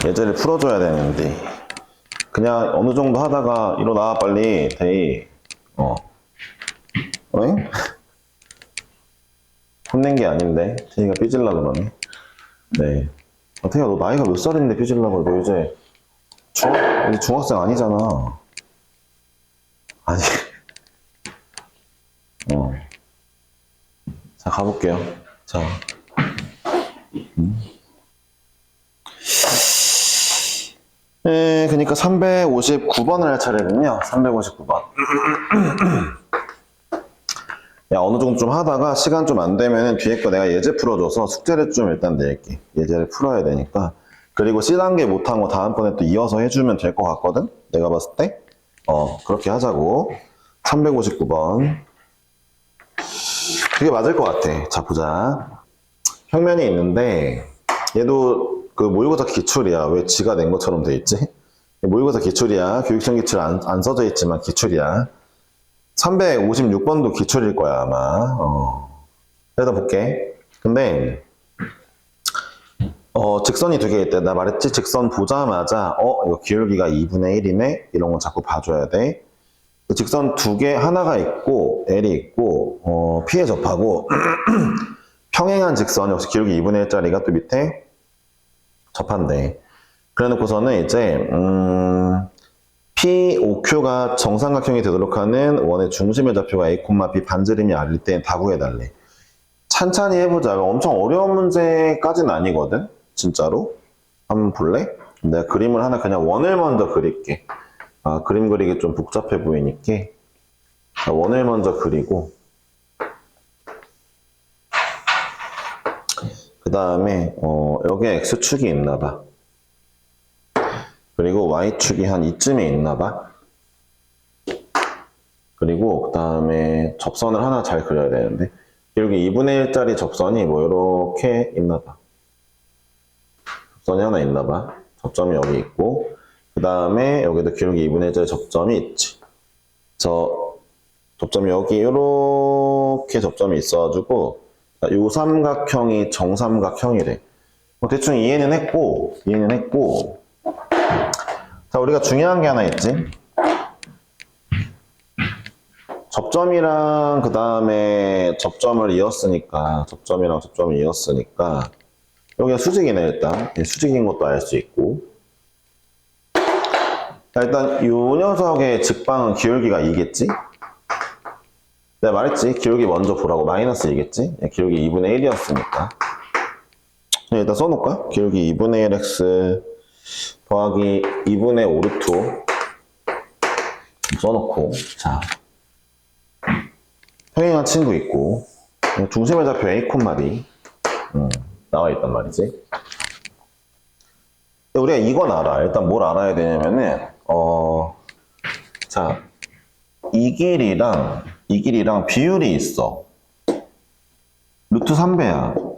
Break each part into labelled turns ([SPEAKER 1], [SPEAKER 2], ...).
[SPEAKER 1] 예제를 풀어줘야 되는데 그냥 어느 정도 하다가 일어나 빨리 데이. 어잉? 혼낸 게 아닌데 데이가 삐질라 그러네. 네. 태희야 너 나이가 몇 살인데 삐질라고. 너 이제 중학생 아니잖아. 아니. 자 가볼게요. 자. 네, 그러니까 359번을 할 차례군요. 359번. 야, 어느 정도 좀 하다가 시간 좀 안 되면 뒤에 거 내가 예제 풀어줘서 숙제를 좀 일단 낼게. 예제를 풀어야 되니까. 그리고 C단계 못한 거 다음번에 또 이어서 해주면 될 것 같거든? 내가 봤을 때. 그렇게 하자고. 359번. 그게 맞을 것 같아. 자, 보자. 평면이 있는데, 얘도 그 모의고사 기출이야. 왜 지가 낸 것처럼 돼 있지? 모의고사 기출이야. 교육청 기출 안 써져 있지만 기출이야. 356번도 기출일 거야, 아마. 일단 볼게. 근데, 직선이 두 개 있대. 나 말했지? 직선 보자마자, 이거 기울기가 2분의 1이네? 이런 거 자꾸 봐줘야 돼. 직선 두 개, 하나가 있고, L이 있고, P에 접하고, 평행한 직선이 혹시 기울기 2분의 1짜리가 또 밑에 접한대. 그래 놓고서는 이제, POQ가 정삼각형이 되도록 하는 원의 중심의 좌표가 A, B 반지름이 R일 때 다 구해달래. 찬찬히 해보자. 엄청 어려운 문제까지는 아니거든? 진짜로? 한번 볼래? 내가 그림을 하나 그냥 원을 먼저 그릴게. 그림 그리기 좀 복잡해 보이니까. 원을 먼저 그리고, 그 다음에, 여기에 X축이 있나 봐. 그리고 Y축이 한 이쯤에 있나 봐. 그리고 그 다음에 접선을 하나 잘 그려야 되는데 기울기 2분의 1짜리 접선이 뭐 이렇게 있나 봐. 접선이 하나 있나 봐. 접점이 여기 있고 그 다음에 여기도 기울기 2분의 1짜리 접점이 있지. 저 접점이 여기 이렇게 접점이 있어가지고 요 삼각형이 정삼각형이래. 뭐 대충 이해는 했고 자, 우리가 중요한 게 하나 있지. 접점이랑 그 다음에 접점을 이었으니까 접점이랑 접점을 이었으니까 여기가 수직이네. 일단 수직인 것도 알 수 있고. 자, 일단 요 녀석의 직방은 기울기가 2겠지. 내가 말했지. 기울기 먼저 보라고. 마이너스 2겠지. 기울기 2분의 1이었으니까 일단 써놓을까? 기울기 2분의 1x 더하기 2분의 5 루트 5 써놓고, 자, 평행한 친구 있고, 중심의 좌표 A, B 나와 있단 말이지. 우리가 이건 알아. 일단 뭘 알아야 되냐면은, 자, 이 길이랑 비율이 있어. 루트 3배야.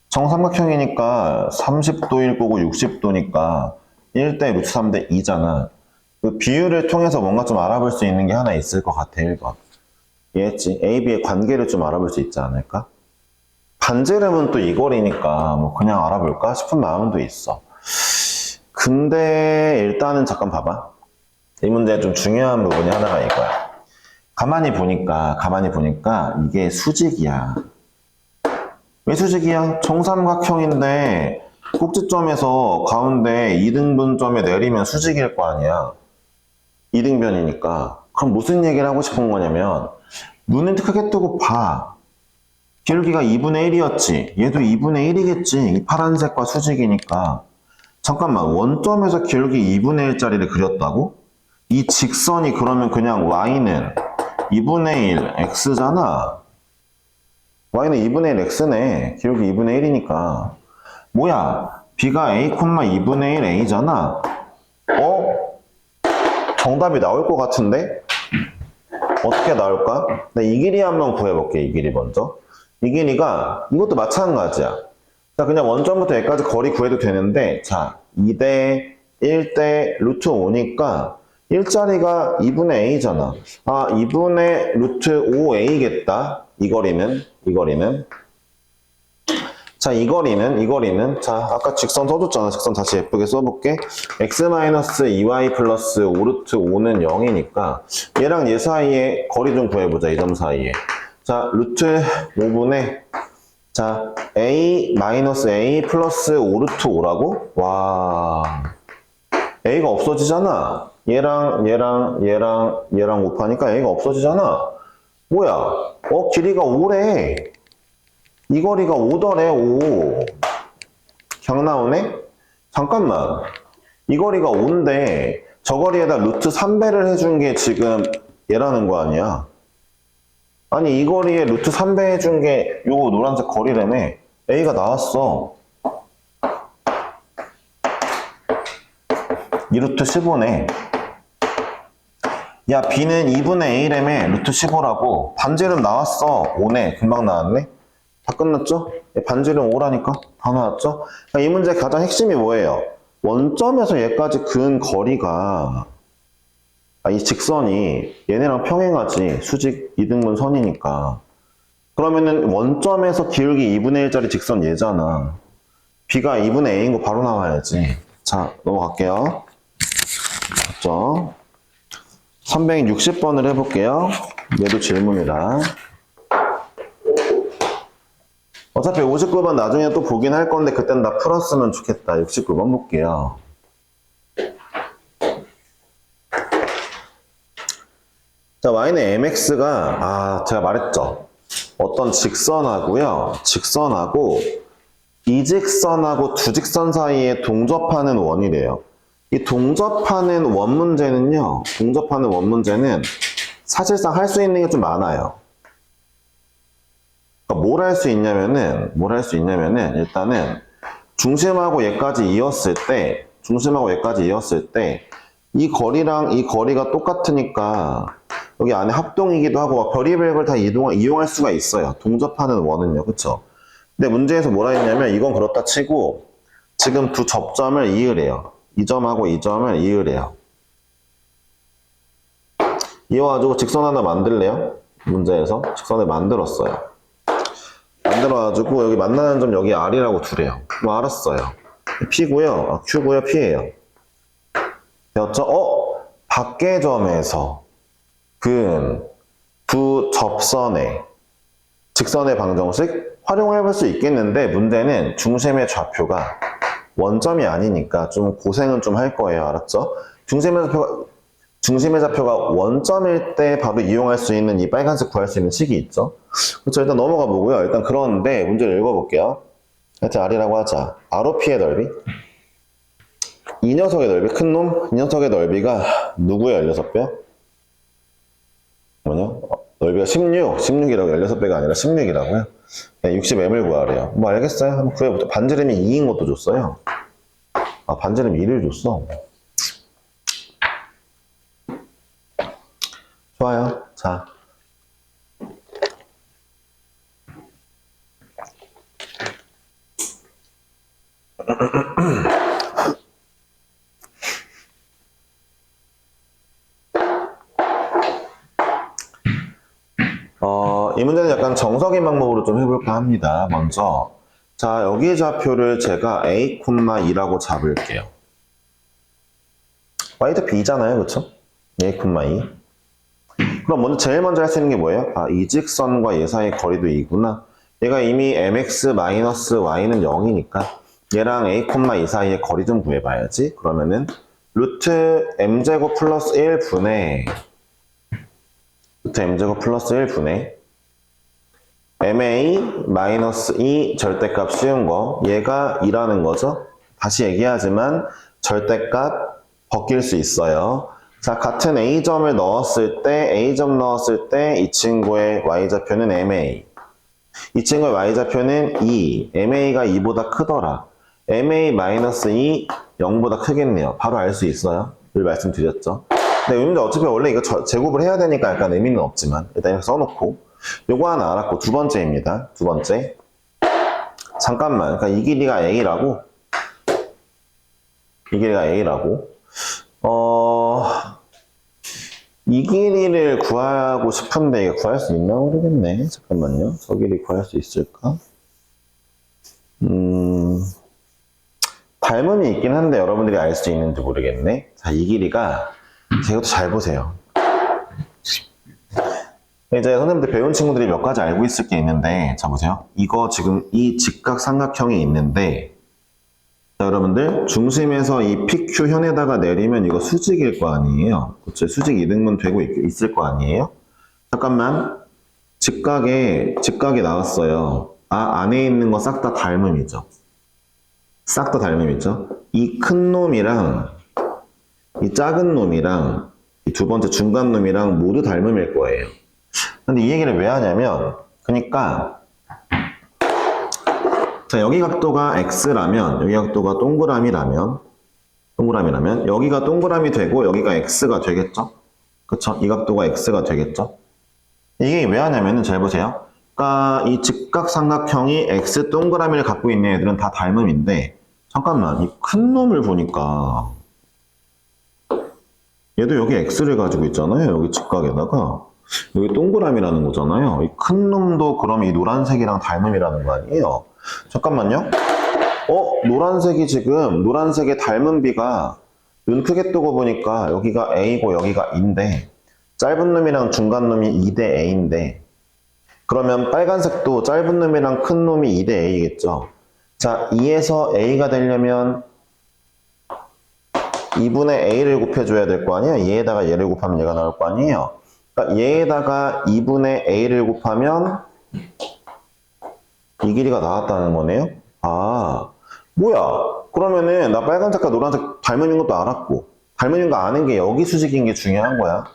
[SPEAKER 1] 정삼각형이니까 30도일 거고 60도니까 1대 루트 3대 2잖아. 그 비율을 통해서 뭔가 좀 알아볼 수 있는 게 하나 있을 것 같아, 1번. 이해했지? A, B의 관계를 좀 알아볼 수 있지 않을까? 반지름은 또 이 거리니까 뭐 그냥 알아볼까 싶은 마음도 있어. 근데 일단은 잠깐 봐봐. 이 문제의 좀 중요한 부분이 하나가 이거야. 가만히 보니까 이게 수직이야. 왜 수직이야? 정삼각형인데 꼭지점에서 가운데 2등분점에 내리면 수직일 거 아니야. 2등변이니까. 그럼 무슨 얘기를 하고 싶은 거냐면 눈을 크게 뜨고 봐. 기울기가 2분의 1이었지. 얘도 2분의 1이겠지. 이 파란색과 수직이니까. 잠깐만, 원점에서 기울기 2분의 1짜리를 그렸다고? 이 직선이 그러면 그냥 y는 2분의 1 x잖아. y는 2분의 1 x네. 기울기 2분의 1이니까. 뭐야? b가 a, 2분의 1 a잖아. 정답이 나올 것 같은데? 어떻게 나올까? 나 이 길이 한번 구해볼게. 이 길이 먼저. 이 길이가 이것도 마찬가지야. 자, 그냥 원점부터 여기까지 거리 구해도 되는데, 자, 2대 1대 루트 5니까 1자리가 2분의 a잖아. 2분의 루트 5a겠다. 이 거리는. 자, 이 거리는, 자, 아까 직선 써줬잖아. 직선 다시 예쁘게 써볼게. x-2y 플러스 5루트 5는 0이니까, 얘랑 얘 사이에 거리 좀 구해보자, 이 점 사이에. 자, 루트 5분의, 자, a 플러스 5루트 5라고? 와, a가 없어지잖아. 얘랑 곱하니까 a가 없어지잖아. 뭐야? 길이가 5래. 이 거리가 5더래, 5. 경 나오네? 잠깐만. 이 거리가 5인데, 저 거리에다 루트 3배를 해준 게 지금 얘라는 거 아니야? 아니, 이 거리에 루트 3배 해준 게 요거 노란색 거리라며. A가 나왔어. 2루트 15네. 야, B는 2분의 A라며 루트 15라고. 반지름 나왔어. 5네. 금방 나왔네. 다 끝났죠? 반지름 5라니까 다 나왔죠? 그러니까 이 문제의 가장 핵심이 뭐예요? 원점에서 얘까지 그은 거리가 이 직선이 얘네랑 평행하지. 수직 이등분 선이니까. 그러면은 원점에서 기울기 2분의 1짜리 직선 얘잖아. B가 2분의 A인 거 바로 나와야지. 자, 넘어갈게요. 맞죠? 360번을 해볼게요. 얘도 질문이다. 어차피 59번 나중에 또 보긴 할 건데 그땐 다 풀었으면 좋겠다. 69번 볼게요. 자, y는 mx가 제가 말했죠. 어떤 직선하고요. 직선하고 이직선하고 두직선 사이에 동접하는 원이래요. 이 동접하는 원 문제는요. 동접하는 원 문제는 사실상 할 수 있는 게 좀 많아요. 뭘 할 수 있냐면은 일단은 중심하고 얘까지 이었을 때 이 거리랑 이 거리가 똑같으니까 여기 안에 합동이기도 하고 막 별의별 걸 다 이용할 수가 있어요. 동접하는 원은요. 그쵸? 근데 문제에서 뭐라 했냐면 이건 그렇다 치고 지금 두 접점을 이으래요. 이 점하고 이 점을 이으래요. 이어가지고 직선 하나 만들래요? 문제에서 직선을 만들었어요. 만들어가지고 여기 만나는 점 여기 R이라고 두래요. 뭐 알았어요. P고요. Q고요. P예요. 되었죠? 밖의 점에서 근 두 접선의 직선의 방정식 활용해 볼 수 있겠는데 문제는 중심의 좌표가 원점이 아니니까 좀 고생은 좀 할 거예요. 알았죠? 중심의 좌표가 원점일 때 바로 이용할 수 있는 이 빨간색 구할 수 있는 식이 있죠. 그렇죠. 일단 넘어가 보고요. 일단 그러는데 문제를 읽어볼게요. 하여튼 R이라고 하자. ROP의 넓이. 이 녀석의 넓이, 큰 놈. 이 녀석의 넓이가 누구의 16배야? 뭐냐? 넓이가 16이라고 16배가 아니라 16이라고요? 60m을 구하래요. 뭐 알겠어요? 한번 구해보자. 반지름이 2인 것도 줬어요. 반지름 2를 줬어. 좋아요. 자. 이 문제는 약간 정석인 방법으로 좀 해볼까 합니다. 먼저. 자, 여기 좌표를 제가 A, 2라고 잡을게요. y도 b잖아요. 그쵸? A, 2. 그럼 제일 먼저 할 수 있는 게 뭐예요? 이 직선과 얘 사이 거리도 2구나. 얘가 이미 mx-y는 0이니까 얘랑 a, 2 사이의 거리 좀 구해봐야지. 그러면은 루트 m제곱 플러스 1분의 루트 m제곱 플러스 1분의 ma-2 절대값 쉬운 거 얘가 2라는 거죠. 다시 얘기하지만 절대값 벗길 수 있어요. 자, 같은 A점을 넣었을 때, A점 넣었을 때 이 친구의 Y좌표는 MA. 이 친구의 Y좌표는 2. MA가 2보다 크더라. MA-2, 0보다 크겠네요. 바로 알 수 있어요. 늘 말씀드렸죠. 근데 문제 어차피 원래 이거 제곱을 해야 되니까 약간 의미는 없지만 일단 이렇게 써놓고 요거 하나 알았고 두 번째입니다. 두 번째. 잠깐만. 그러니까 이 길이가 A라고 이 길이를 구하고 싶은데 이거 구할 수 있나 모르겠네. 잠깐만요. 저 길이 구할 수 있을까? 닮음이 있긴 한데 여러분들이 알 수 있는지 모르겠네. 자, 이 길이가, 이것도 잘 보세요. 이제 선생님들 배운 친구들이 몇 가지 알고 있을 게 있는데, 자, 보세요. 이거 지금 이 직각삼각형이 있는데, 자, 여러분들, 중심에서 이 PQ현에다가 내리면 이거 수직일 거 아니에요? 그쵸? 수직 이등분 되고 있을 거 아니에요? 잠깐만. 직각이 나왔어요. 아, 안에 있는 거 싹 다 닮음이죠. 싹 다 닮음이죠. 이 큰 놈이랑 이 작은 놈이랑 이 두 번째 중간 놈이랑 모두 닮음일 거예요. 근데 이 얘기를 왜 하냐면, 그러니까 자, 여기 각도가 x라면, 여기 각도가 동그라미라면 여기가 동그라미 되고 여기가 x가 되겠죠? 그쵸? 이 각도가 x가 되겠죠? 이게 왜 하냐면은 잘 보세요. 그러니까 이 직각삼각형이 x 동그라미를 갖고 있는 애들은 다 닮음인데, 잠깐만, 이 큰 놈을 보니까 얘도 여기 x를 가지고 있잖아요. 여기 직각에다가 여기 동그라미라는 거잖아요. 이 큰 놈도 그럼 이 노란색이랑 닮음이라는 거 아니에요? 잠깐만요. 노란색의 닮은 비가 눈 크게 뜨고 보니까 여기가 A고 여기가 E인데, 짧은 놈이랑 중간 놈이 2대 A인데, 그러면 빨간색도 짧은 놈이랑 큰 놈이 2대 A겠죠. 자, 2에서 A가 되려면 2분의 A를 곱해줘야 될 거 아니에요? 얘에다가 얘를 곱하면 얘가 나올 거 아니에요? 그러니까 얘에다가 2분의 A를 곱하면 이 길이가 나왔다는 거네요? 아, 뭐야? 그러면은 나 빨간색과 노란색 닮은인 것도 알았고, 닮은인 거 아는 게 여기 수직인 게 중요한 거야.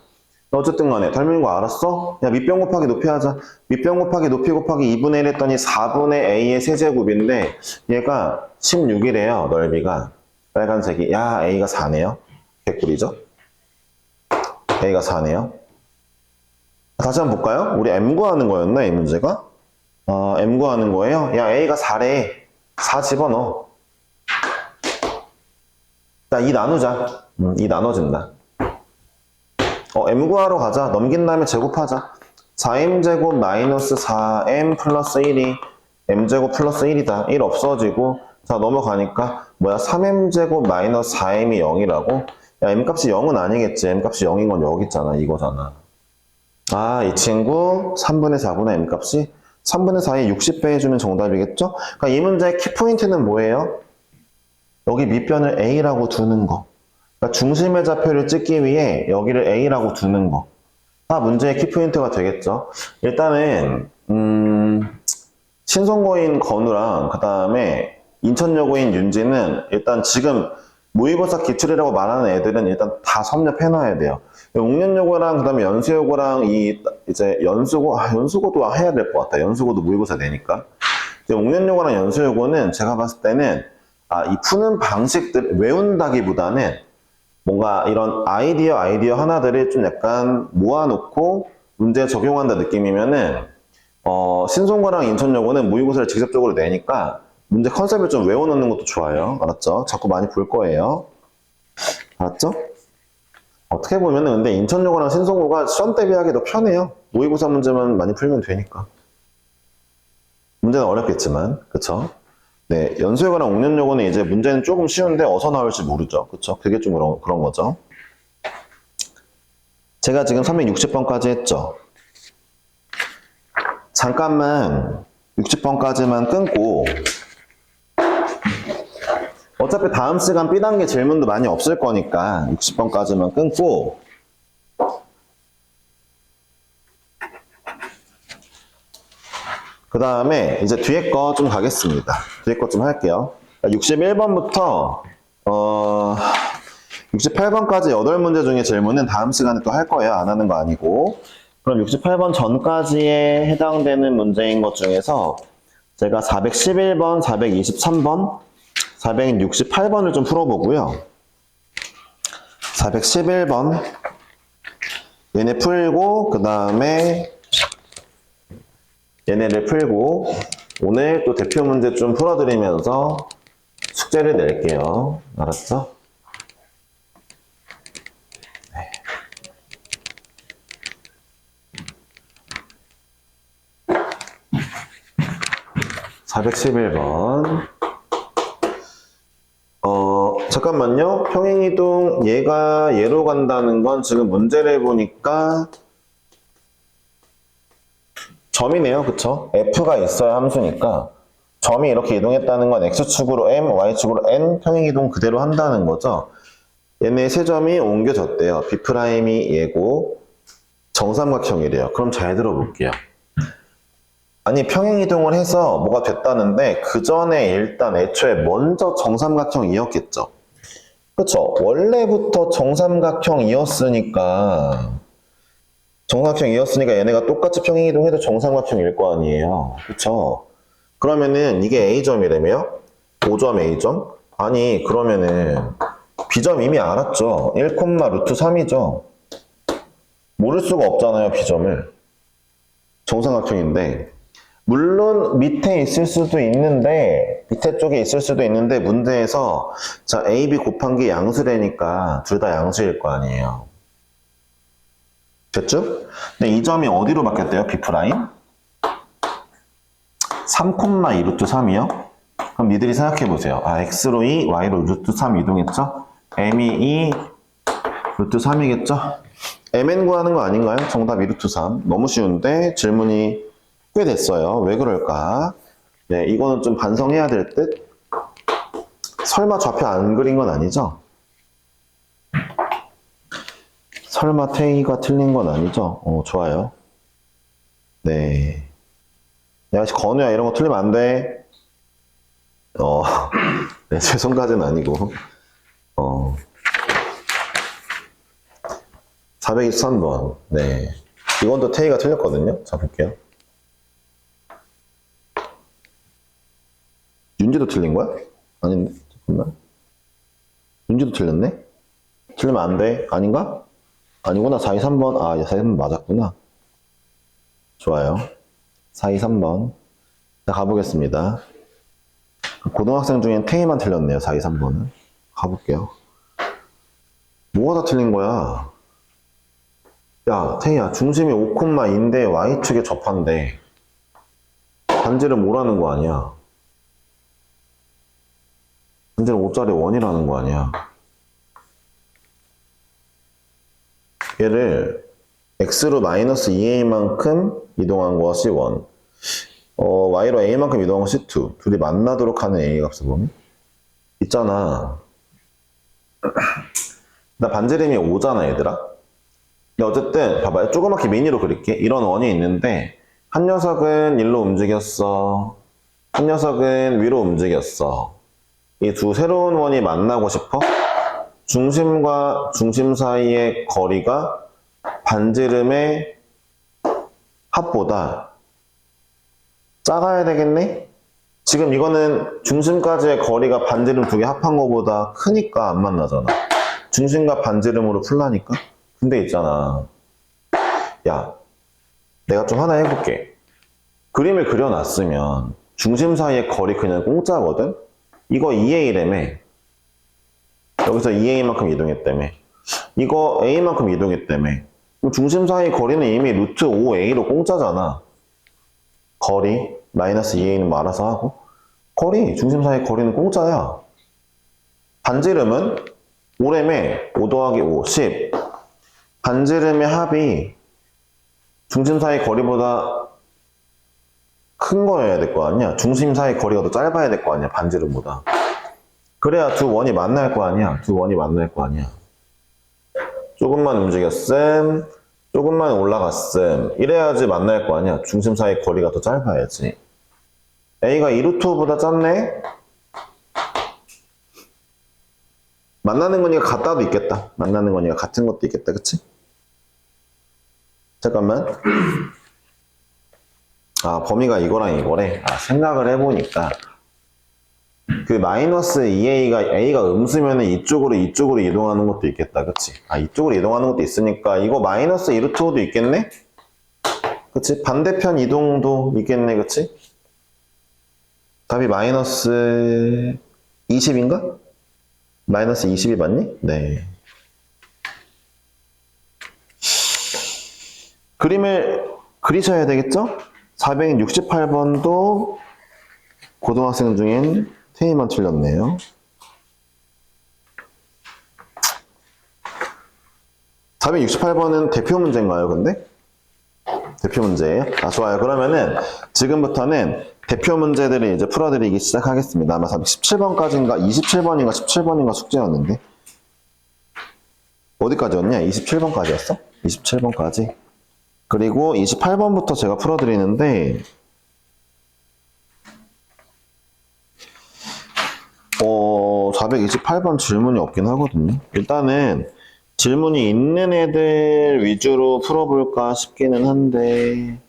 [SPEAKER 1] 어쨌든 간에 닮은인 거 알았어? 야, 밑변 곱하기 높이 하자. 밑변 곱하기 높이 곱하기 2분의 1 했더니 4분의 A의 세제곱인데 얘가 16이래요, 넓이가. 빨간색이. 야, A가 4네요. 개꿀이죠? A가 4네요. 다시 한번 볼까요? 우리 M 구하는 거였나, 이 문제가? M 구하는 거예요? 야, A가 4래. 4 집어넣어. 자, 2 나누자. 2 나눠진다. M 구하러 가자. 넘긴 다음에 제곱하자. 4m제곱 마이너스 4m 플러스 1이 m제곱 플러스 1이다. 1 없어지고, 자, 넘어가니까, 뭐야, 3m제곱 마이너스 4m이 0이라고? 야, m값이 0은 아니겠지. m값이 0인 건 여기 있잖아. 이거잖아. 아, 이 친구 3분의 4분의 m값이 3분의 4에 60배 해주면 정답이겠죠? 그러니까 이 문제의 키포인트는 뭐예요? 여기 밑변을 A라고 두는 거. 그러니까 중심의 좌표를 찍기 위해 여기를 A라고 두는 거. 다 문제의 키포인트가 되겠죠? 일단은 신성고인 건우랑 그 다음에 인천여고인 윤지는 일단 지금 모의고사 기출이라고 말하는 애들은 일단 다 섭렵해놔야 돼요. 옥년여고랑 그 다음에 연수여고랑 이제 연수고도 해야 될 것 같다. 연수고도 모의고사 내니까. 이제 옥년여고랑 연수여고는 제가 봤을 때는 이 푸는 방식들 외운다기보다는 뭔가 이런 아이디어 하나들을 좀 약간 모아놓고 문제에 적용한다 느낌이면은 신성고랑 인천여고는 모의고사를 직접적으로 내니까 문제 컨셉을 좀 외워놓는 것도 좋아요. 알았죠? 자꾸 많이 볼 거예요. 알았죠? 어떻게 보면은 근데 인천여고랑 신성고가 시험 대비하기 더 편해요. 모의고사 문제만 많이 풀면 되니까. 문제는 어렵겠지만, 그쵸? 네, 연수여고랑 옥년여고는 이제 문제는 조금 쉬운데 어디서 나올지 모르죠. 그쵸? 그게 좀 그런 거죠. 제가 지금 360번까지 했죠. 잠깐만 60번까지만 끊고, 어차피 다음 시간 B단계 질문도 많이 없을 거니까 60번까지만 끊고, 그 다음에 이제 뒤에 거 좀 가겠습니다. 뒤에 거 좀 할게요. 61번부터 68번까지 8문제 중에 질문은 다음 시간에 또 할 거예요. 안 하는 거 아니고. 그럼 68번 전까지에 해당되는 문제인 것 중에서 제가 411번, 423번, 468번을 좀 풀어보고요. 411번 얘네 풀고 그 다음에 얘네를 풀고 오늘 또 대표 문제 좀 풀어드리면서 숙제를 낼게요. 알았죠? 네. 4 411번. 잠깐만요. 평행이동 얘가 얘로 간다는 건 지금 문제를 보니까 점이네요. 그쵸? F가 있어야 함수니까 점이 이렇게 이동했다는 건 X축으로 M, Y축으로 N 평행이동 그대로 한다는 거죠. 얘네 세 점이 옮겨졌대요. B'이 얘고 정삼각형이래요. 그럼 잘 들어볼게요. 아니 평행이동을 해서 뭐가 됐다는데 그 전에 일단 애초에 먼저 정삼각형이었겠죠. 그쵸? 원래부터 정삼각형이었으니까 얘네가 똑같이 평행이동해도 정삼각형일 거 아니에요. 그쵸? 그러면은 이게 A점이라며? 5점 A점? 아니 그러면은 B점 이미 알았죠? 1,√3이죠? 모를 수가 없잖아요, B점을. 정삼각형인데. 물론 밑에 있을 수도 있는데, 밑에 쪽에 있을 수도 있는데 문제에서 자, A, B 곱한 게 양수래니까 둘 다 양수일 거 아니에요. 됐죠? 근데 이 점이 어디로 바뀌었대요? B'? 3,2√3이요? 그럼 니들이 생각해보세요. 아, X로 2, Y로 √3 이동했죠? M이 2, √3이겠죠? MN 구하는 거 아닌가요? 정답 2√3. 너무 쉬운데 질문이 꽤 됐어요. 왜 그럴까? 네, 이거는 좀 반성해야 될 듯? 설마 좌표 안 그린 건 아니죠? 설마 태희가 틀린 건 아니죠? 좋아요. 네. 야, 건우야, 이런 거 틀리면 안 돼. 네, 죄송까지는 아니고. 423번. 네. 이건 또 태희가 틀렸거든요. 자, 볼게요. 윤지도 틀린 거야? 아닌데? 잠깐만. 윤지도 틀렸네? 틀리면 안 돼. 아닌가? 아니구나. 423번. 아, 423번 맞았구나. 좋아요. 423번. 자, 가보겠습니다. 고등학생 중엔 태희만 틀렸네요. 423번은. 가볼게요. 뭐가 다 틀린 거야? 야, 태희야. 중심이 5,2인데 Y축에 접한대. 반지름 5라는 거 아니야. 반지름 5짜리 1이라는 거 아니야. 얘를 X로 마이너스 2A만큼 이동한 것이 1. Y로 A만큼 이동한 것이 2. 둘이 만나도록 하는 A 값을 보면 있잖아. 나 반지름이 5잖아, 얘들아. 근데 어쨌든 봐봐요. 조그맣게 미니로 그릴게. 이런 원이 있는데 한 녀석은 일로 움직였어. 한 녀석은 위로 움직였어. 이 두 새로운 원이 만나고 싶어? 중심과 중심 사이의 거리가 반지름의 합보다 작아야 되겠네? 지금 이거는 중심까지의 거리가 반지름 두 개 합한 거보다 크니까 안 만나잖아. 중심과 반지름으로 풀라니까? 근데 있잖아. 야, 내가 좀 하나 해볼게. 그림을 그려놨으면 중심 사이의 거리 그냥 공짜거든? 이거 2A라며. 여기서 2A만큼 이동했다며. 이거 A만큼 이동했다며. 그럼 중심 사이 거리는 이미 루트 5A로 공짜잖아. 거리 마이너스 2A는 뭐 알아서 하고. 거리 중심 사이 거리는 공짜야. 반지름은 5라며. 5 더하기 5, 10. 반지름의 합이 중심 사이 거리보다 큰 거여야 될 거 아니야. 중심 사이 거리가 더 짧아야 될 거 아니야. 반지름보다. 그래야 두 원이 만날 거 아니야. 두 원이 만날 거 아니야. 조금만 움직였음, 조금만 올라갔음. 이래야지 만날 거 아니야. 중심 사이 거리가 더 짧아야지. A가 2루트보다 짧네? 만나는 거니까 같다도 있겠다. 만나는 거니까 같은 것도 있겠다. 그치? 잠깐만. 아, 범위가 이거랑 이거래. 아, 생각을 해보니까. 그 마이너스 2A가, A가 음수면은 이쪽으로 이동하는 것도 있겠다. 그치? 아, 이쪽으로 이동하는 것도 있으니까, 이거 마이너스 2루트도 있겠네? 그치? 반대편 이동도 있겠네. 그치? 답이 마이너스 20인가? 마이너스 20이 맞니? 네. 그림을 그리셔야 되겠죠? 468번도 고등학생 중엔 태희만 틀렸네요. 468번은 대표 문제인가요, 근데? 대표 문제예요? 아, 좋아요. 그러면은 지금부터는 대표 문제들을 이제 풀어드리기 시작하겠습니다. 아마 17번까지인가, 27번인가, 17번인가 숙제였는데. 어디까지였냐? 27번까지였어? 27번까지. 그리고 28번부터 제가 풀어드리는데, 428번 질문이 없긴 하거든요. 일단은 질문이 있는 애들 위주로 풀어볼까 싶기는 한데,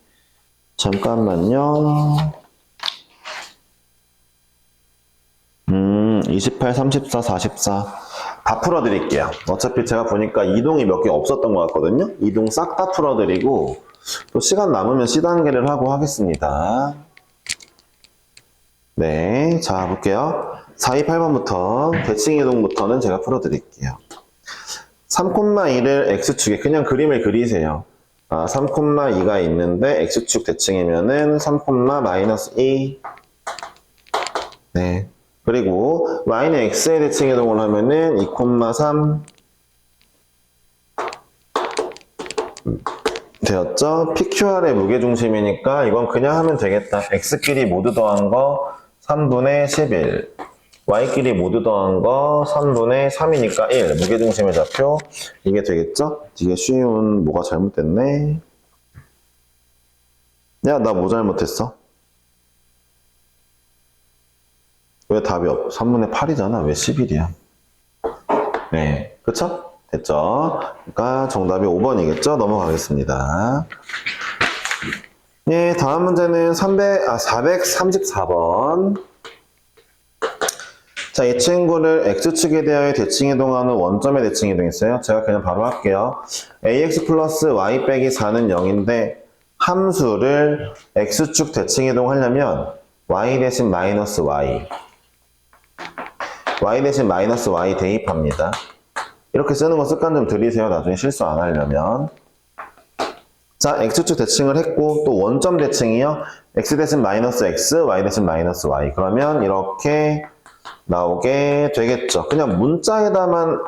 [SPEAKER 1] 잠깐만요. 28, 34, 44. 다 풀어드릴게요. 어차피 제가 보니까 이동이 몇 개 없었던 것 같거든요. 이동 싹 다 풀어드리고, 또 시간 남으면 C단계를 하고 하겠습니다. 네, 자, 볼게요. 428번부터, 대칭이동부터는 제가 풀어드릴게요. 3,2를 X축에 그냥 그림을 그리세요. 3,2가 있는데 X축 대칭이면은 3,-2. 네. 그리고 Y는 X의 대칭이동을 하면은 2,3 되었죠? PQR의 무게중심이니까 이건 그냥 하면 되겠다. X끼리 모두 더한 거 3분의 11. Y끼리 모두 더한 거 3분의 3이니까 1. 무게중심의 좌표. 이게 되겠죠? 이게 쉬운 뭐가 잘못됐네. 야, 나 뭐 잘못했어? 왜 답이 없어? 3분의 8이잖아. 왜 11이야? 네. 그쵸? 됐죠? 그러니까 정답이 5번이겠죠? 넘어가겠습니다. 예, 다음 문제는 434번. 자, 이 친구를 X축에 대하여 대칭이동하는 원점의 대칭이동 있어요. 제가 그냥 바로 할게요. AX 플러스 Y 빼기 4는 0인데 함수를 X축 대칭이동 하려면 Y 대신 마이너스 Y Y 대신 마이너스 Y 대입합니다. 이렇게 쓰는 거 습관 좀 들이세요. 나중에 실수 안 하려면. 자, X축 대칭을 했고 또 원점 대칭이요. X 대신 마이너스 X, Y 대신 마이너스 Y. 그러면 이렇게 나오게 되겠죠. 그냥 문자에다만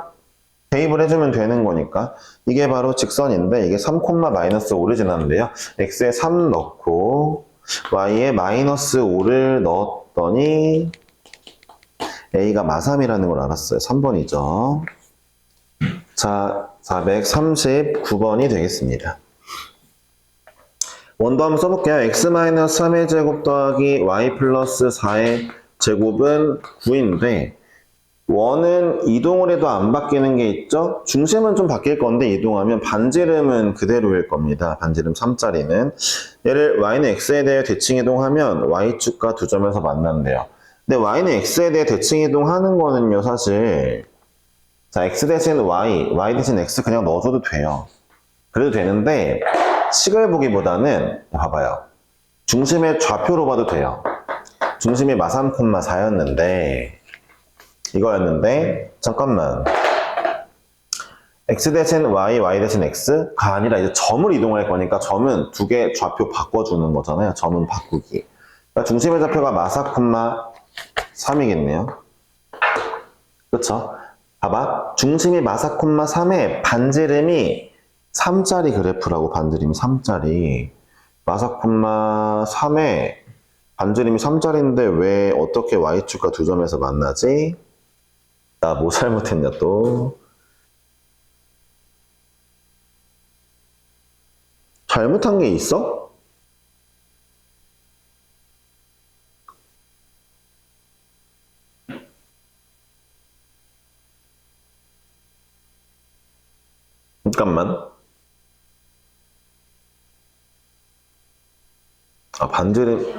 [SPEAKER 1] 대입을 해주면 되는 거니까. 이게 바로 직선인데 이게 3,-5를 지났는데요. X에 3 넣고 Y에 마이너스 5를 넣었더니 A가 마3이라는 걸 알았어요. 3번이죠. 자, 439번이 되겠습니다. 원도 한번 써볼게요. x-3의 제곱 더하기 y 플러스 4의 제곱은 9인데 원은 이동을 해도 안 바뀌는 게 있죠? 중심은 좀 바뀔 건데 이동하면 반지름은 그대로일 겁니다. 반지름 3짜리는. 얘를 y는 x에 대해 대칭이동하면 y축과 두 점에서 만난대요. 근데 y는 x에 대해 대칭이동하는 거는요, 사실 자, x 대신 y, y 대신 x 그냥 넣어줘도 돼요. 그래도 되는데 식을 보기보다는 봐봐요. 중심의 좌표로 봐도 돼요. 중심이 마3,4였는데 이거였는데 잠깐만 x 대신 y, y 대신 x가 아니라 이제 점을 이동할 거니까 점은 두 개 좌표 바꿔주는 거잖아요. 점은 바꾸기. 그러니까 중심의 좌표가 마4,3이겠네요. 그쵸? 봐봐. 중심이 마4,3에 반지름이 3짜리 그래프라고. 반지름이 3짜리. 마4,3에 반지름이 3짜리인데 왜 어떻게 y축과 두 점에서 만나지? 나 뭐 잘못했냐 또. 잘못한 게 있어? 잠깐만. 반지름.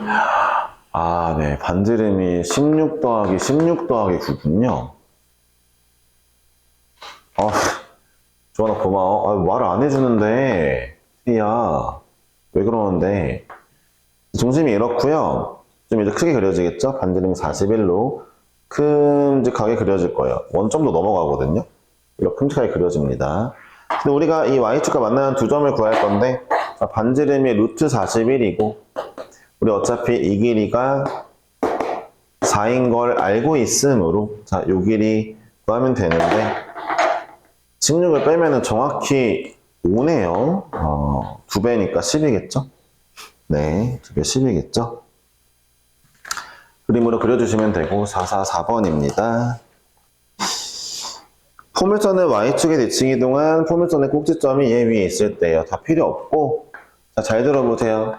[SPEAKER 1] 네. 반지름이 16 더하기 16 더하기 9군요. 조원아 고마워. 말을 안 해주는데. 야, 왜 그러는데. 중심이 이렇고요. 좀 이제 크게 그려지겠죠? 반지름 41로 큼직하게 그려질 거예요. 원점도 넘어가거든요. 이렇게 큼직하게 그려집니다. 근데 우리가 이 y축과 만나는 두 점을 구할 건데 반지름이 루트 41이고 우리 어차피 이 길이가 4인 걸 알고 있으므로 자, 요 길이 구하면 되는데 16을 빼면은 정확히 5네요. 2배니까 10이겠죠? 네, 2배 10이겠죠? 그림으로 그려주시면 되고 4번입니다. 포물선의 Y축의 대칭 이동한 포물선의 꼭지점이 얘 위에 있을 때요. 다 필요 없고 자, 잘 들어보세요.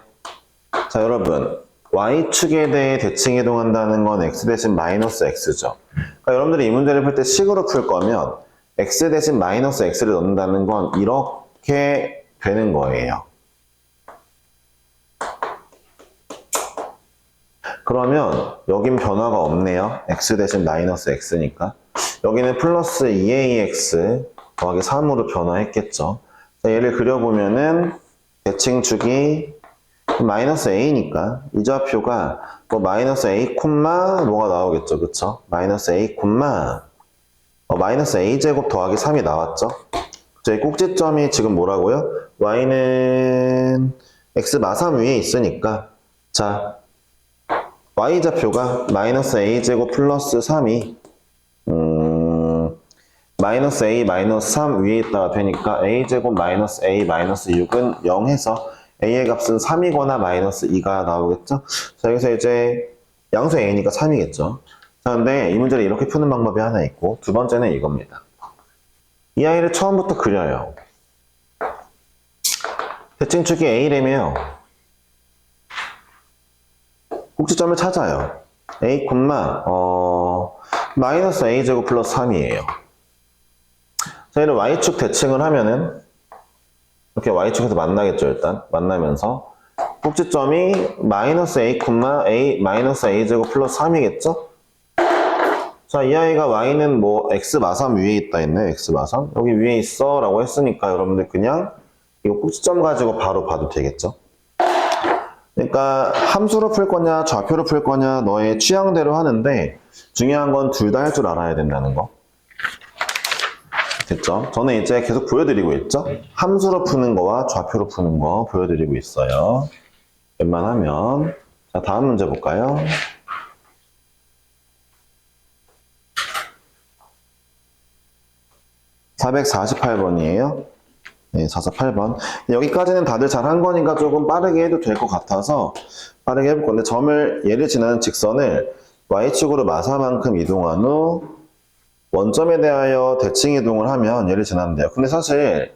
[SPEAKER 1] 자, 여러분 Y축에 대해 대칭 이동한다는 건 X 대신 마이너스 X죠. 그러니까 여러분들이 이 문제를 풀 때 식으로 풀 거면 X 대신 마이너스 X를 넣는다는 건 이렇게 되는 거예요. 그러면 여긴 변화가 없네요. X 대신 마이너스 X니까. 여기는 플러스 2AX 더하기 3으로 변화했겠죠. 자, 얘를 그려보면은 대칭축이 마이너스 A니까 이 좌표가 뭐 마이너스 A 콤마 뭐가 나오겠죠. 그쵸? 마이너스 A 콤마 마이너스 A제곱 더하기 3이 나왔죠. 저희 꼭지점이 지금 뭐라고요? Y는 X 마삼 위에 있으니까 자 Y좌표가 마이너스 A제곱 플러스 3이 마이너스 A 마이너스 3 위에 있다가 되니까 A제곱 마이너스 A 마이너스 6은 0해서 A의 값은 3이거나 마이너스 2가 나오겠죠? 자, 여기서 이제 양수 A니까 3이겠죠? 자, 근데 이 문제를 이렇게 푸는 방법이 하나 있고 두 번째는 이겁니다. 이 아이를 처음부터 그려요. 대칭축이 A래며 꼭지점을 찾아요. A, 마이너스 A제곱 플러스 3이에요. 자, 얘를 Y축 대칭을 하면은 이렇게 Y축에서 만나겠죠, 일단. 만나면서 꼭지점이 마이너스 A, A, 마이너스 A제곱 플러스 3이겠죠? 자, 이 아이가 Y는 뭐 X 마삼 위에 있다 했네, X 마삼. 여기 위에 있어 라고 했으니까 여러분들 그냥 이거 꼭지점 가지고 바로 봐도 되겠죠? 그러니까 함수로 풀 거냐 좌표로 풀 거냐 너의 취향대로 하는데 중요한 건 둘 다 할 줄 알아야 된다는 거. 됐죠? 저는 이제 계속 보여드리고 있죠? 함수로 푸는 거와 좌표로 푸는 거 보여드리고 있어요. 웬만하면. 자, 다음 문제 볼까요? (448번이에요) 네, 448번. 여기까지는 다들 잘 한 거니까 조금 빠르게 해도 될 것 같아서 빠르게 해볼 건데 얘를 지나는 직선을 Y축으로 마사만큼 이동한 후 원점에 대하여 대칭 이동을 하면 얘를 지난대요. 근데 사실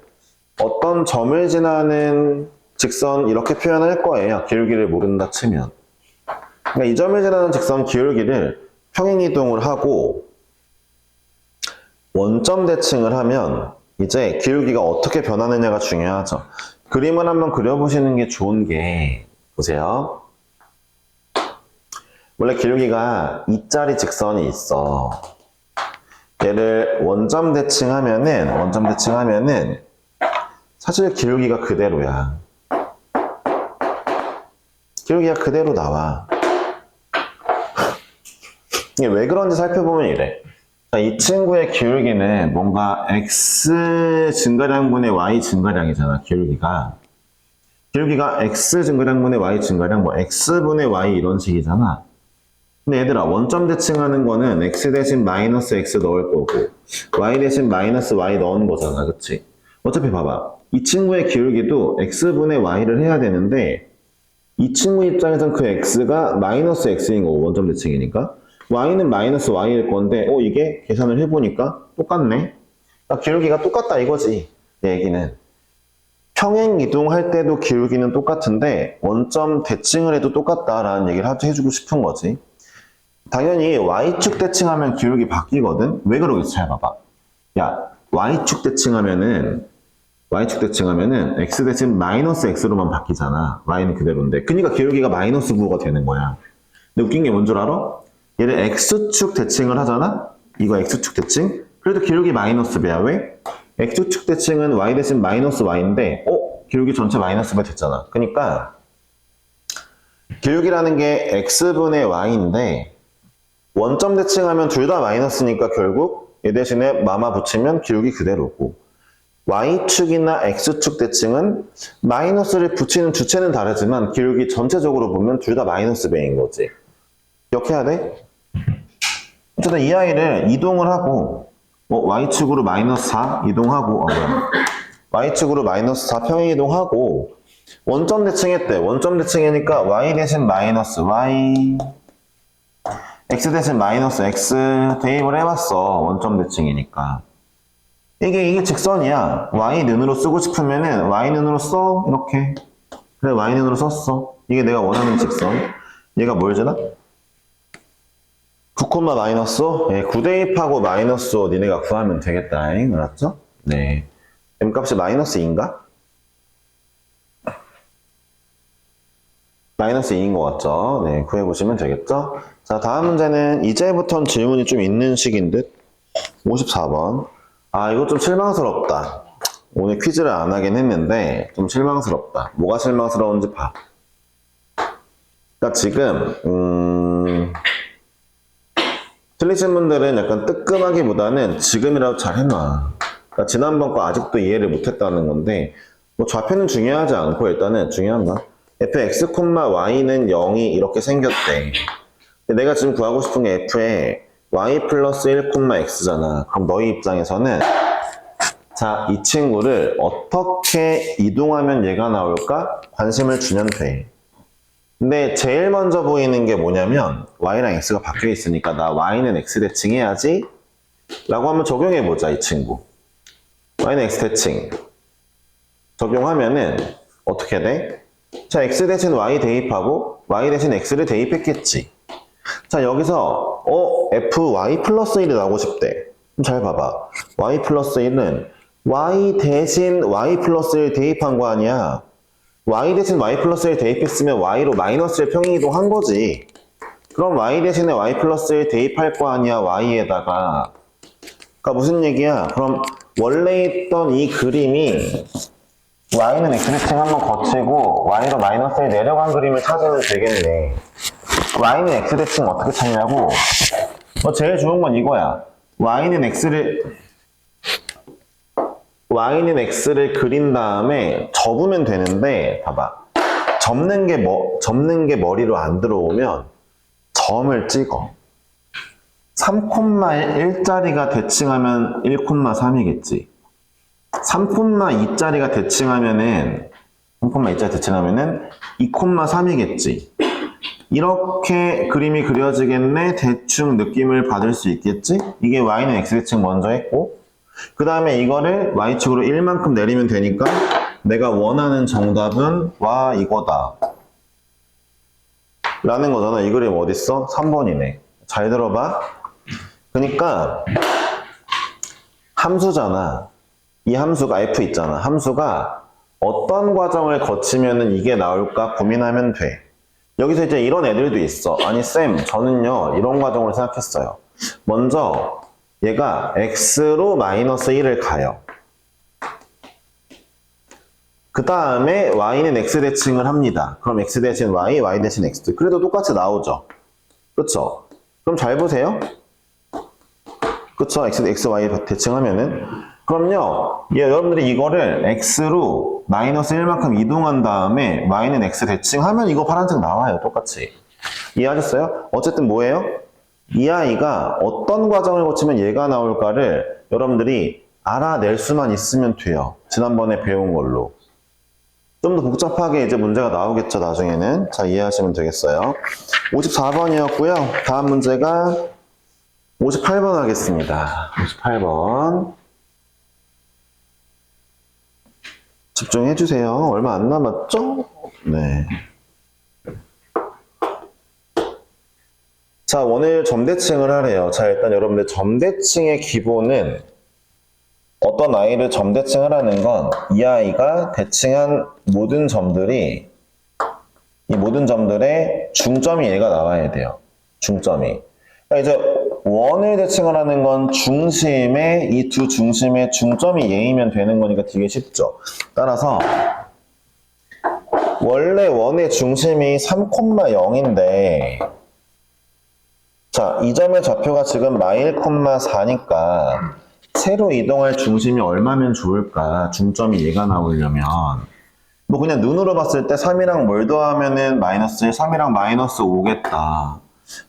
[SPEAKER 1] 어떤 점을 지나는 직선 이렇게 표현할 거예요. 기울기를 모른다 치면. 그러니까 이 점을 지나는 직선 기울기를 평행 이동을 하고 원점 대칭을 하면 이제 기울기가 어떻게 변하느냐가 중요하죠. 그림을 한번 그려보시는 게 좋은 게 보세요. 원래 기울기가 2짜리 직선이 있어. 얘를 원점 대칭하면은 사실 기울기가 그대로야. 기울기가 그대로 나와. 이게 왜 그런지 살펴보면 이래. 자, 이 친구의 기울기는 뭔가 x 증가량분의 y 증가량이잖아. 기울기가 x 증가량분의 y 증가량 뭐 x분의 y 이런 식이잖아. 근데 얘들아 원점 대칭하는 거는 x 대신 마이너스 x 넣을 거고 y 대신 마이너스 y 넣은 거잖아. 그치? 어차피 봐봐. 이 친구의 기울기도 x분의 y를 해야 되는데 이 친구 입장에선 그 x가 마이너스 x인 거고 원점 대칭이니까 y는 마이너스 y일 건데 이게 계산을 해보니까 똑같네. 그러니까 기울기가 똑같다 이거지. 내 얘기는. 평행 이동할 때도 기울기는 똑같은데 원점 대칭을 해도 똑같다라는 얘기를 해주고 싶은 거지. 당연히 Y축 대칭하면 기울기 바뀌거든? 왜 그러겠어? 잘 봐봐. 야, Y축 대칭하면은 X 대신 마이너스 X로만 바뀌잖아. Y는 그대로인데. 그러니까 기울기가 마이너스 9가 되는 거야. 근데 웃긴 게 뭔 줄 알아? 얘를 X축 대칭을 하잖아? 이거 X축 대칭? 그래도 기울기 마이너스 배야. 왜? X축 대칭은 Y 대신 마이너스 Y인데, 기울기 전체 마이너스 배 됐잖아. 그러니까, 기울기라는 게 X분의 Y인데, 원점 대칭하면 둘 다 마이너스니까 결국 얘 대신에 마마 붙이면 기울기 그대로고, Y축이나 X축 대칭은 마이너스를 붙이는 주체는 다르지만 기울기 전체적으로 보면 둘 다 마이너스 배인 거지. 기억해야 돼? 어쨌든 이 아이를 이동을 하고, y축으로 마이너스 4 이동하고, y축으로 마이너스 4 평행 이동하고, 원점 대칭했대. 원점 대칭이니까 y 대신 마이너스 y, x 대신 마이너스 x 대입을 해봤어. 원점 대칭이니까. 이게 직선이야. y는으로 쓰고 싶으면은 y는으로 써. 이렇게. 그래, y는으로 썼어. 이게 내가 원하는 직선. 얘가 뭘 주나? 9, 마이너스 5? 예, 9 대입하고 마이너스 5 니네가 구하면 되겠다. 알았죠? 네. m값이 마이너스 2인가? 마이너스 2인 것 같죠? 네, 구해보시면 되겠죠? 자, 다음 문제는 이제부터는 질문이 좀 있는 식인 듯? 54번. 아, 이거 좀 실망스럽다. 오늘 퀴즈를 안 하긴 했는데 좀 실망스럽다. 뭐가 실망스러운지 봐. 그러니까 지금 틀리신 분들은 약간 뜨끔하기보다는 지금이라도 잘 해놔. 그러니까 지난번 거 아직도 이해를 못했다는 건데 뭐 좌표는 중요하지 않고 일단은 중요한 거 fx, y는 0이 이렇게 생겼대. 내가 지금 구하고 싶은 게 f에 y 플러스 1, x잖아. 그럼 너희 입장에서는 자, 이 친구를 어떻게 이동하면 얘가 나올까? 관심을 주면 돼. 근데 제일 먼저 보이는 게 뭐냐면 y랑 x가 바뀌어 있으니까 나 y는 x 대칭해야지 라고 한번 적용해보자. 이 친구 y는 x 대칭 적용하면은 어떻게 돼? 자, x 대신 y 대입하고 y 대신 x를 대입했겠지. 자, 여기서 fy 플러스 1이 나오고 싶대. 그럼 잘 봐봐. y 플러스 1은 y 대신 y 플러스 1 대입한 거 아니야. y 대신 y 플러스 1 대입했으면 y로 마이너스 1 평행 이동한 거지. 그럼 y 대신에 y 플러스 1 대입할 거 아니야. y에다가. 그러니까 무슨 얘기야? 그럼 원래 있던 이 그림이 y는 x 대칭 한번 거치고 y로 마이너스 1 내려간 그림을 찾으면 되겠네. y는 x 대칭 어떻게 찾냐고? 제일 좋은 건 이거야. y는 x를 그린 다음에 접으면 되는데 봐봐. 접는 게 머리로 안 들어오면 점을 찍어. 3,1짜리가 대칭하면 1,3이겠지. 3,2짜리가 대칭하면은 3,2짜리 대칭하면은 2,3이겠지. 이렇게 그림이 그려지겠네. 대충 느낌을 받을 수 있겠지. 이게 y는 x 대칭 먼저 했고 그 다음에 이거를 y축으로 1만큼 내리면 되니까 내가 원하는 정답은 와 이거다 라는 거잖아. 이 그림 어딨어? 3번이네. 잘 들어봐. 그러니까 함수잖아. 이 함수가 f 있잖아. 함수가 어떤 과정을 거치면은 이게 나올까 고민하면 돼. 여기서 이제 이런 애들도 있어. 아니 쌤 저는요 이런 과정을 생각했어요. 먼저 얘가 x로 마이너스 1을 가요. 그 다음에 y는 x 대칭을 합니다. 그럼 x 대신 y, y 대신 x. 그래도 똑같이 나오죠. 그쵸? 그럼 잘 보세요. 그쵸? x, y 대칭하면은. 그럼요, 여러분들이 이거를 x로 마이너스 1만큼 이동한 다음에 y는 x 대칭하면 이거 파란색 나와요. 똑같이. 이해하셨어요? 어쨌든 뭐예요? 이 아이가 어떤 과정을 거치면 얘가 나올까를 여러분들이 알아낼 수만 있으면 돼요. 지난번에 배운 걸로. 좀 더 복잡하게 이제 문제가 나오겠죠, 나중에는. 자, 이해하시면 되겠어요. 54번이었고요. 다음 문제가 58번 하겠습니다. 58번. 집중해주세요. 얼마 안 남았죠? 네. 자, 오늘 점대칭을 하래요. 자, 일단 여러분들 점대칭의 기본은 어떤 아이를 점대칭을 하는 건 이 아이가 대칭한 모든 점들이 이 모든 점들의 중점이 얘가 나와야 돼요. 중점이. 그러니까 이제 원을 대칭을 하는 건 중심에 이 두 중심의 중점이 얘이면 되는 거니까 되게 쉽죠. 따라서 원래 원의 중심이 3,0인데 자, 이 점의 좌표가 지금 -1,4니까 세로 이동할 중심이 얼마면 좋을까? 중점이 얘가 나오려면 뭐 그냥 눈으로 봤을 때 3이랑 뭘 더하면은 -1, 3이랑 -5겠다.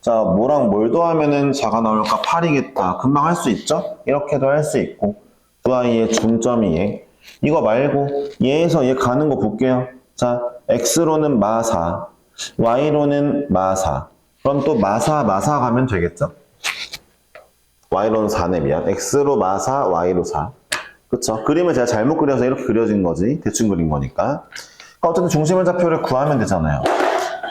[SPEAKER 1] 자, 뭐랑 뭘 더하면은 4가 나올까? 8이겠다. 금방 할 수 있죠? 이렇게도 할 수 있고. 두 아이의 중점이 얘. 이거 말고 얘에서 얘 가는 거 볼게요. 자, x로는 마4, y로는 마4. 그럼 또 마4 가면 되겠죠? y로는 4네, 미안. x로 마4, y로 4. 그쵸? 그림을 제가 잘못 그려서 이렇게 그려진 거지. 대충 그린 거니까. 그러니까 어쨌든 중심의 좌표를 구하면 되잖아요.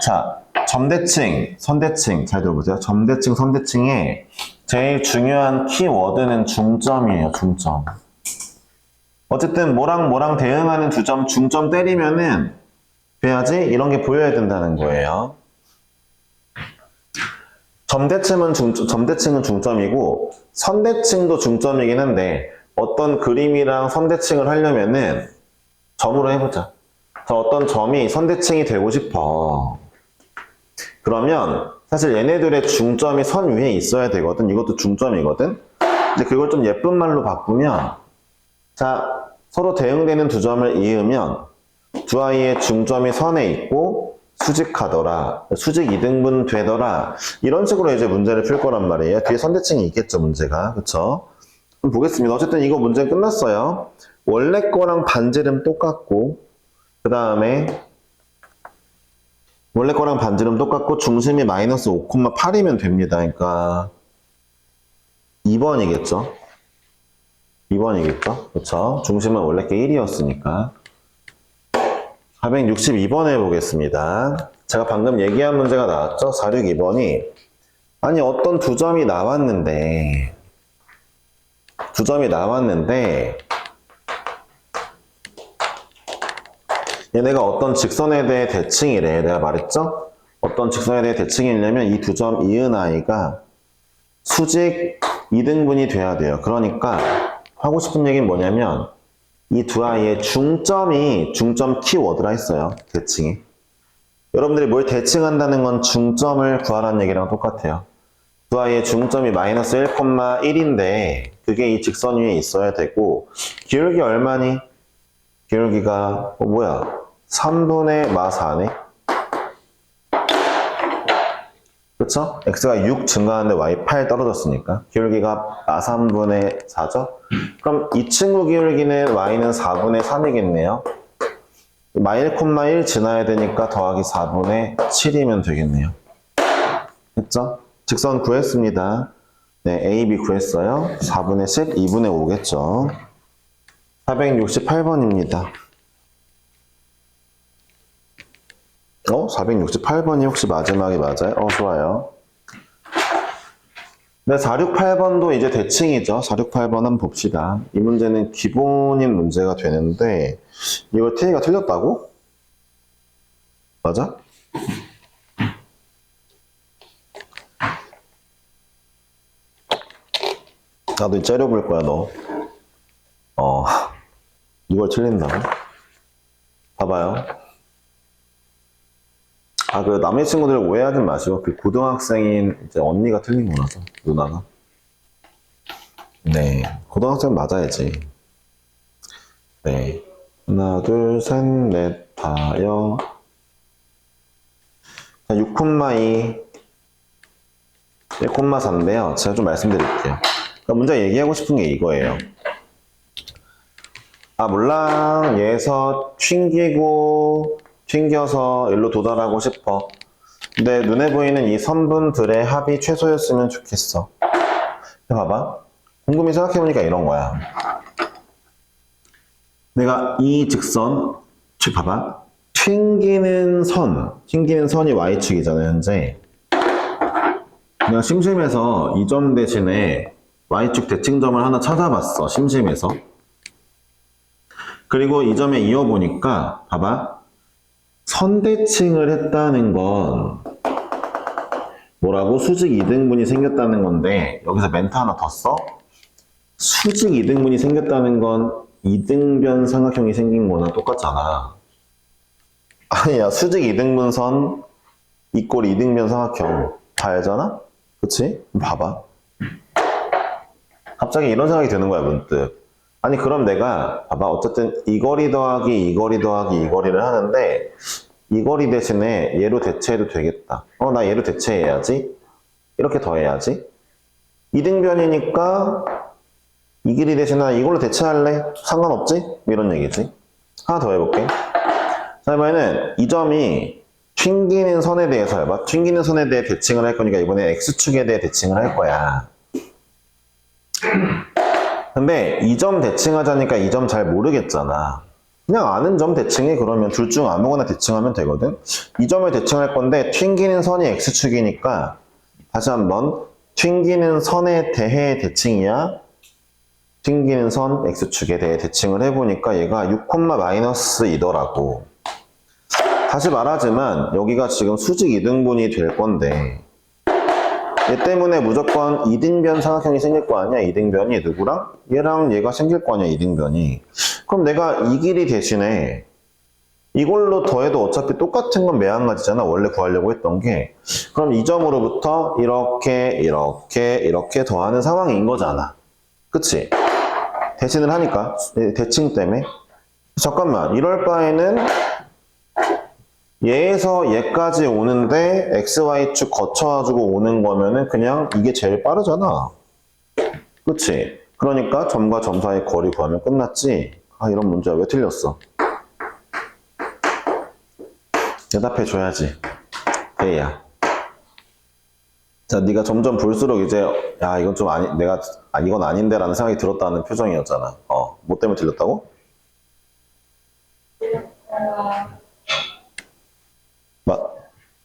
[SPEAKER 1] 자, 점대칭, 선대칭. 잘 들어보세요. 점대칭, 선대칭의 제일 중요한 키워드는 중점이에요, 중점. 어쨌든 뭐랑 대응하는 두 점 중점 때리면은 돼야지 이런 게 보여야 된다는 거예요. 점대칭은 중점이고 선대칭도 중점이긴 한데 어떤 그림이랑 선대칭을 하려면은 점으로 해보자. 자, 어떤 점이 선대칭이 되고 싶어. 그러면 사실 얘네들의 중점이 선 위에 있어야 되거든. 이것도 중점이거든. 근데 그걸 좀 예쁜 말로 바꾸면 자, 서로 대응되는 두 점을 이으면 두 아이의 중점이 선에 있고 수직하더라. 수직 이등분 되더라. 이런 식으로 이제 문제를 풀 거란 말이에요. 뒤에 선대칭이 있겠죠, 문제가. 그쵸? 그럼 보겠습니다. 어쨌든 이거 문제 끝났어요. 원래 거랑 반지름 똑같고 그 다음에 원래 거랑 반지름 똑같고 중심이 마이너스 5,8이면 됩니다. 그러니까 2번이겠죠? 2번이겠죠? 그쵸? 중심은 원래 게 1이었으니까 462번 해보겠습니다. 제가 방금 얘기한 문제가 나왔죠? 462번이 아니 어떤 두 점이 나왔는데 얘네가 어떤 직선에 대해 대칭이래. 내가 말했죠? 어떤 직선에 대해 대칭이려면 이 두 점 이은 아이가 수직 이등분이 돼야 돼요. 그러니까 하고 싶은 얘기는 뭐냐면 이 두 아이의 중점 키워드라 했어요. 대칭이. 여러분들이 뭘 대칭한다는 건 중점을 구하라는 얘기랑 똑같아요. 두 아이의 중점이 마이너스 1,1인데 그게 이 직선 위에 있어야 되고 기울기 얼마니? 기울기가 뭐야? 3분의 마4네. 그쵸? x가 6 증가하는데 y 8 떨어졌으니까 기울기가 마3분의 4죠? 그럼 이 친구 기울기는 y는 4분의 3이겠네요. 마1,1 지나야 되니까 더하기 4분의 7이면 되겠네요. 됐죠? 직선 구했습니다. 네, A, B 구했어요. 4분의 10, 2분의 5겠죠. 468번입니다. 468번이 혹시 마지막이 맞아요? 좋아요. 네, 468번도 이제 대칭이죠. 468번 한번 봅시다. 이 문제는 기본인 문제가 되는데, 이걸 T가 틀렸다고? 맞아? 나도 째려볼 거야, 너. 이걸 틀린다고? 봐봐요. 그 남자친구들 오해하지 마시고, 그 고등학생인 이제 언니가 틀린 거라서, 누나가. 네, 고등학생 맞아야지. 네. 하나, 둘, 셋, 넷, 다여. 6,2, 1,4인데요. 제가 좀 말씀드릴게요. 그러니까 문제 얘기하고 싶은 게 이거예요. 몰라. 얘에서 튕겨서 일로 도달하고 싶어. 근데 눈에 보이는 이 선분들의 합이 최소였으면 좋겠어. 봐봐. 곰곰이 생각해보니까 이런 거야. 내가 이 직선, 봐봐. 튕기는 선이 y축이잖아요, 현재. 내가 심심해서 이 점 대신에 y축 대칭점을 하나 찾아봤어, 심심해서. 그리고 이 점에 이어보니까, 봐봐. 선대칭을 했다는 건 뭐라고? 수직 이등분이 생겼다는 건데 여기서 멘트 하나 더 써? 수직 이등분이 생겼다는 건 이등변 삼각형이 생긴 거나 똑같잖아. 아니야, 수직 이등분선 이꼴 이등변 삼각형 다 알잖아? 그치? 봐봐. 갑자기 이런 생각이 드는 거야, 문득. 아니, 그럼 내가 봐봐. 어쨌든 이 거리 더하기 이 거리를 하는데 거리 대신에 얘로 대체해도 되겠다. 나 얘로 대체해야지. 이렇게 더해야지. 이등변이니까 이 길이 대신에 이걸로 대체할래? 상관없지? 이런 얘기지. 하나 더 해볼게. 자, 이번에는 이 점이 튕기는 선에 대해서 해봐. 튕기는 선에 대해 대칭을 할 거니까 이번에 X축에 대해 대칭을 할 거야. 근데 이 점 대칭하자니까 이 점 잘 모르겠잖아. 그냥 아는 점 대칭해. 그러면 둘 중 아무거나 대칭하면 되거든. 이 점을 대칭할 건데 튕기는 선이 X축이니까 다시 한번 튕기는 선에 대해 대칭이야. 튕기는 선 X축에 대해 대칭을 해보니까 얘가 6,-2더라고. 다시 말하지만 여기가 지금 수직 이등분이 될 건데 얘 때문에 무조건 이등변 삼각형이 생길 거 아니야. 이등변이 누구랑? 얘랑 얘가 생길 거 아니야. 이등변이. 그럼 내가 이 길이 대신에 이걸로 더해도 어차피 똑같은 건 매한가지잖아. 원래 구하려고 했던 게. 그럼 이 점으로부터 이렇게 더하는 상황인 거잖아. 그치? 대신을 하니까. 대칭 때문에. 잠깐만. 이럴 바에는 얘에서 얘까지 오는데 XY축 거쳐가지고 오는 거면은 그냥 이게 제일 빠르잖아. 그치? 그러니까 점과 점 사이 거리 구하면 끝났지? 이런 문제야. 왜 틀렸어? 대답해줘야지. A야. 자, 네가 점점 볼수록 이제 이건 좀 이건 아닌데 라는 생각이 들었다는 표정이었잖아. 뭐 때문에 틀렸다고?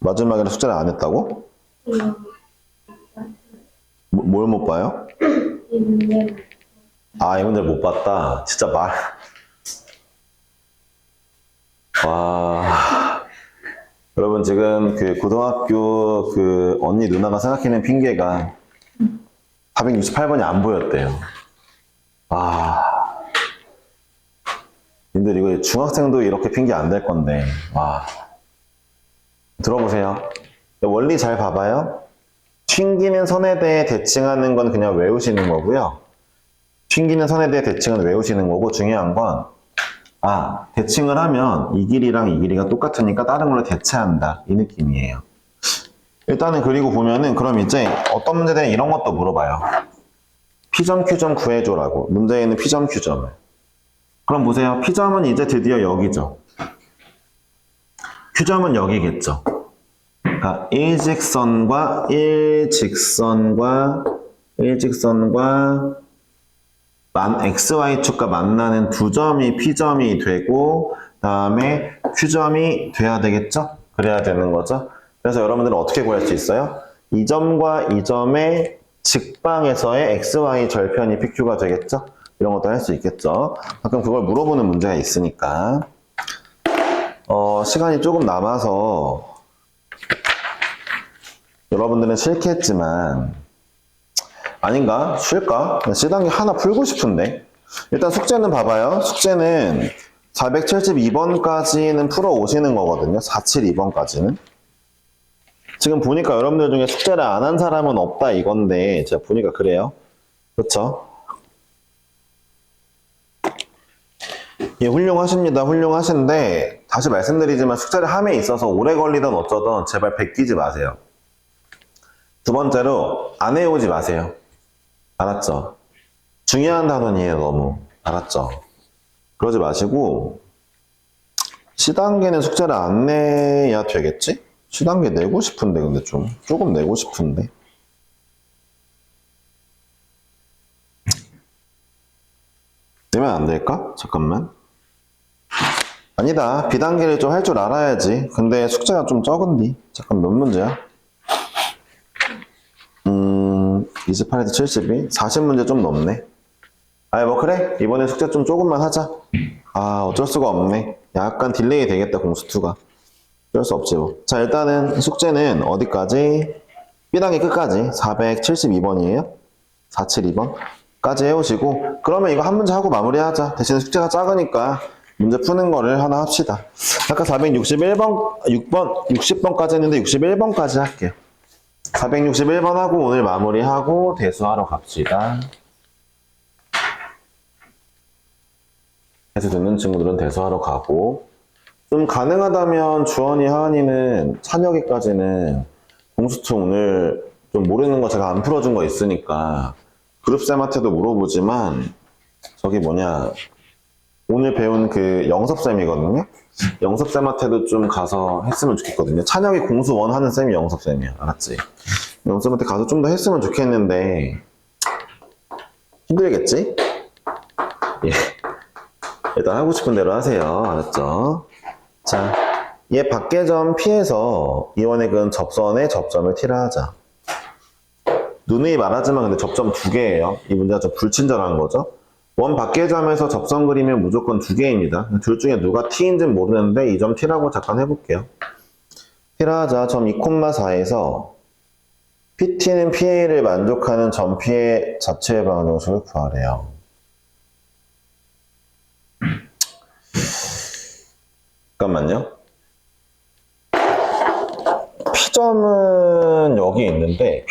[SPEAKER 1] 마지막에는 숙제를 안 했다고? 뭘 못 봐요? 이 문제를 못 봤다. 진짜 와. 여러분 지금 그 고등학교 그 언니 누나가 생각해낸 핑계가 468번이 안 보였대요. 님들 이거 중학생도 이렇게 핑계 안 될 건데. 들어보세요. 원리 잘 봐봐요. 튕기는 선에 대해 대칭하는 건 그냥 외우시는 거고요. 튕기는 선에 대해 대칭은 외우시는 거고 중요한 건 대칭을 하면 이 길이랑 이 길이가 똑같으니까 다른 걸로 대체한다. 이 느낌이에요. 일단은 그리고 보면은 그럼 이제 어떤 문제들은 이런 것도 물어봐요. P점, Q점 구해줘라고. 문제에는 P점, Q점을. 그럼 보세요. P점은 이제 드디어 여기죠. Q점은 여기겠죠. 그러니까 일직선과 XY축과 만나는 두 점이 P점이 되고 다음에 Q점이 돼야 되겠죠? 그래야 되는 거죠. 그래서 여러분들은 어떻게 구할 수 있어요? 이 점과 이 점의 직방에서의 XY 절편이 PQ가 되겠죠? 이런 것도 할 수 있겠죠. 가끔 그걸 물어보는 문제가 있으니까. 시간이 조금 남아서 여러분들은 싫겠지만 아닌가? 쉴까? C단계 하나 풀고 싶은데. 일단 숙제는 봐봐요. 숙제는 472번까지는 풀어 오시는 거거든요. 472번까지는. 지금 보니까 여러분들 중에 숙제를 안 한 사람은 없다 이건데 제가 보니까 그래요. 그렇죠? 예, 훌륭하십니다. 훌륭하신데 다시 말씀드리지만 숙제를 함에 있어서 오래 걸리든 어쩌든 제발 베끼지 마세요. 두 번째로 안 해오지 마세요. 알았죠? 중요한 단원이에요, 너무. 알았죠? 그러지 마시고 C단계는 숙제를 안 내야 되겠지? C단계 내고 싶은데 근데 조금 내고 싶은데 내면 안 될까? 잠깐만. 아니다. B단계를 좀 할 줄 알아야지. 근데 숙제가 좀 적은디. 잠깐 몇 문제야? 28에서 72? 40문제 좀 넘네. 뭐 그래. 이번에 숙제 좀 조금만 하자. 어쩔 수가 없네. 약간 딜레이 되겠다, 공수2가. 어쩔 수 없지 뭐. 자, 일단은 숙제는 어디까지? B단계 끝까지 472번이에요. 472번까지 해오시고 그러면 이거 한 문제 하고 마무리하자. 대신 숙제가 작으니까 문제 푸는 거를 하나 합시다. 아까 461번, 60번까지 했는데 61번까지 할게요. 461번 하고 오늘 마무리하고 대수하러 갑시다. 대수 듣는 친구들은 대수하러 가고 좀 가능하다면 주원이, 하은이는 찬혁이까지는 공수투 오늘 좀 모르는 거 제가 안 풀어준 거 있으니까 그룹쌤한테도 물어보지만 저기 뭐냐 오늘 배운 그 영섭쌤이거든요. 영섭쌤한테도 좀 가서 했으면 좋겠거든요. 찬혁이 공수 원 하는 쌤이 영섭쌤이야. 알았지? 영섭한테 가서 좀 더 했으면 좋겠는데 힘들겠지? 예. 일단 하고 싶은 대로 하세요. 알았죠? 자, 얘 밖의 점 피해서 이원액은 접선에 접점을 t라 하자. 누누이 말하지만 근데 접점 2개예요. 이 문제가 좀 불친절한 거죠. 원 밖의 점에서 접선 그리면 무조건 2개입니다. 둘 중에 누가 t인지는 모르는데 이 점 t라고 잠깐 해볼게요. t라 하자. 점 2,4에서 PT는 PA를 만족하는 점 P의 자체의 방정식을 구하래요. 잠깐만요. P점은 여기 있는데,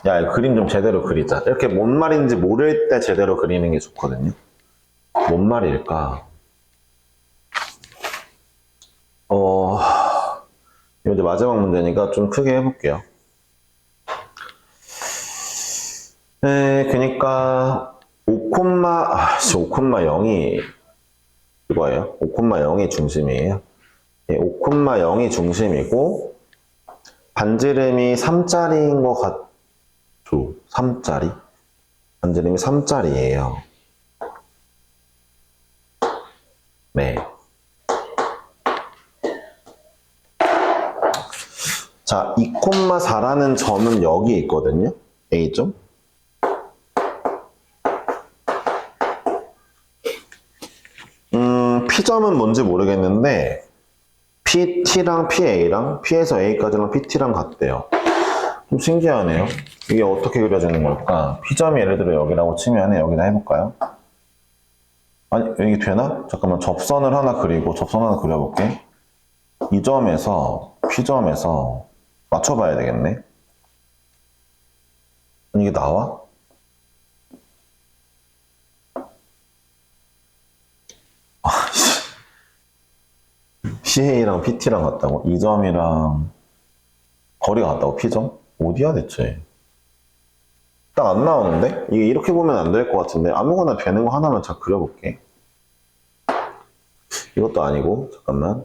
[SPEAKER 1] 야, 이 그림 좀 제대로 그리자. 이렇게 뭔 말인지 모를 때 제대로 그리는 게 좋거든요. 뭔 말일까? 이거 이제 마지막 문제니까 좀 크게 해볼게요. 그니까 5,0이 이거예요. 5,0이 중심이에요. 5,0이 중심이고 반지름이 3짜리인 것 같죠? 3짜리? 반지름이 3짜리예요. 네. 자, 2,4라는 점은 여기 있거든요. A점. P점은 뭔지 모르겠는데 PT랑 PA랑 P에서 A까지랑 PT랑 같대요. 좀 신기하네요. 이게 어떻게 그려지는 걸까? P점이 예를 들어 여기라고 치면 여기다 해볼까요? 아니, 이게 되나? 잠깐만, 접선을 하나 그리고 접선 하나 그려볼게. 이 점에서 P점에서 맞춰봐야 되겠네. 아니, 이게 나와? CA랑 PT랑 같다고? 이 점이랑 거리가 같다고? P점? 어디야 대체? 딱 안 나오는데? 이게 이렇게 보면 안 될 것 같은데 아무거나 되는 거 하나만 잘 그려볼게. 이것도 아니고 잠깐만.